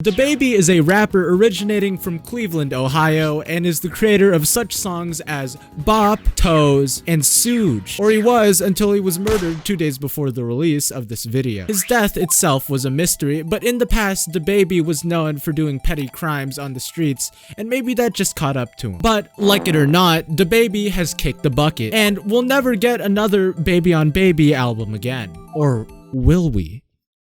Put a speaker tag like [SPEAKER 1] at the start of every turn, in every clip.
[SPEAKER 1] Dababy is a rapper originating from Cleveland, Ohio, and is the creator of such songs as Bop, Toes, and Suge. Or he was until he was murdered 2 days before the release of this video. His death itself was a mystery, but in the past, Dababy was known for doing petty crimes on the streets, and maybe that just caught up to him. But, like it or not, Dababy has kicked the bucket, and we'll never get another Baby on Baby album again. Or will we?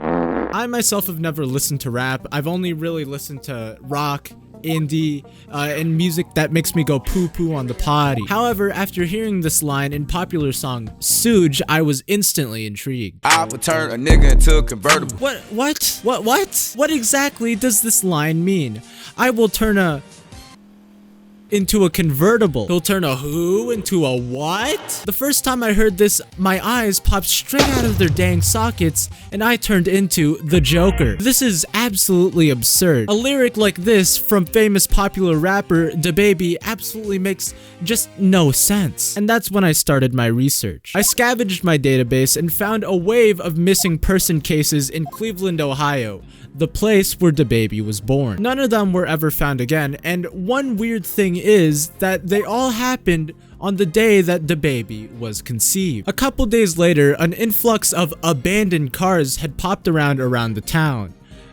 [SPEAKER 1] I myself have never listened to rap. I've only really listened to rock, indie, and music that makes me go poo-poo on the potty. However, after hearing this line in popular song Suge, I was instantly intrigued.
[SPEAKER 2] I would turn a nigga into a convertible.
[SPEAKER 1] What exactly does this line mean? I will turn into a convertible. He'll turn a who into a what? The first time I heard this, my eyes popped straight out of their dang sockets and I turned into the Joker. This is absolutely absurd. A lyric like this from famous popular rapper Dababy absolutely makes just no sense. And that's when I started my research. I scavenged my database and found a wave of missing person cases in Cleveland, Ohio, the place where Dababy was born. None of them were ever found again, and one weird thing is that they all happened on the day that Dababy was conceived. A couple days later, an influx of abandoned cars had popped around the town.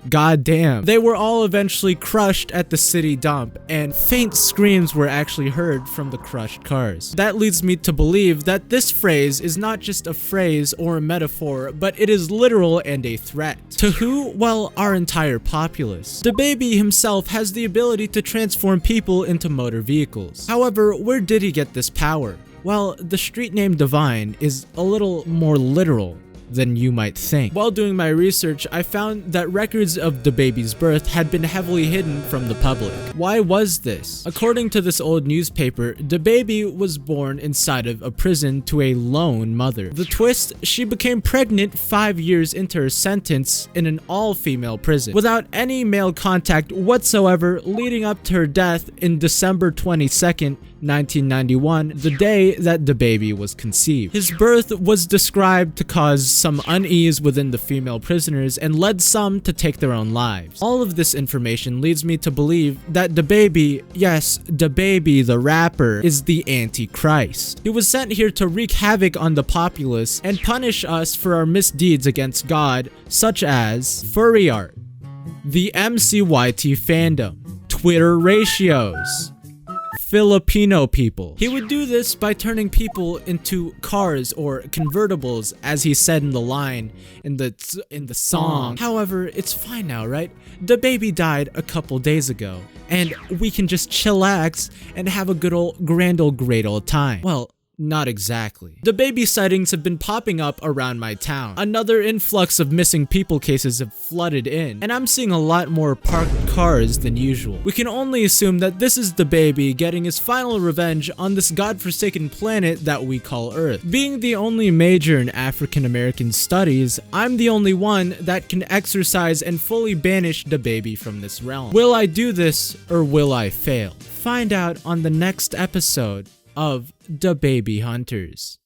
[SPEAKER 1] God damn. They were all eventually crushed at the city dump, and faint screams were actually heard from the crushed cars. That leads me to believe that this phrase is not just a phrase or a metaphor, but it is literal and a threat. To who? Well, our entire populace. Dababy himself has the ability to transform people into motor vehicles. However, where did he get this power? Well, the street name Divine is a little more literal than you might think. While doing my research, I found that records of Dababy's birth had been heavily hidden from the public. Why was this? According to this old newspaper, Dababy was born inside of a prison to a lone mother. The twist, she became pregnant 5 years into her sentence in an all-female prison, without any male contact whatsoever, leading up to her death in December 22nd, 1991, the day that Dababy was conceived. His birth was described to cause some unease within the female prisoners and led some to take their own lives. All of this information leads me to believe that Dababy, yes, Dababy the rapper, is the Antichrist. He was sent here to wreak havoc on the populace and punish us for our misdeeds against God, such as furry art, the MCYT fandom, Twitter ratios, Filipino people. He would do this by turning people into cars or convertibles, as he said in the line in the song. However, it's fine now, right? Dababy died a couple days ago, and we can just chillax and have a good old great old time. Well, not exactly. Dababy sightings have been popping up around my town. Another influx of missing people cases have flooded in, and I'm seeing a lot more parked cars than usual. We can only assume that this is Dababy getting his final revenge on this godforsaken planet that we call Earth. Being the only major in African American studies, I'm the only one that can exorcise and fully banish Dababy from this realm. Will I do this, or will I fail? Find out on the next episode of Dababy Hunters.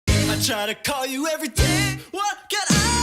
[SPEAKER 3] I try to call you every day. What can I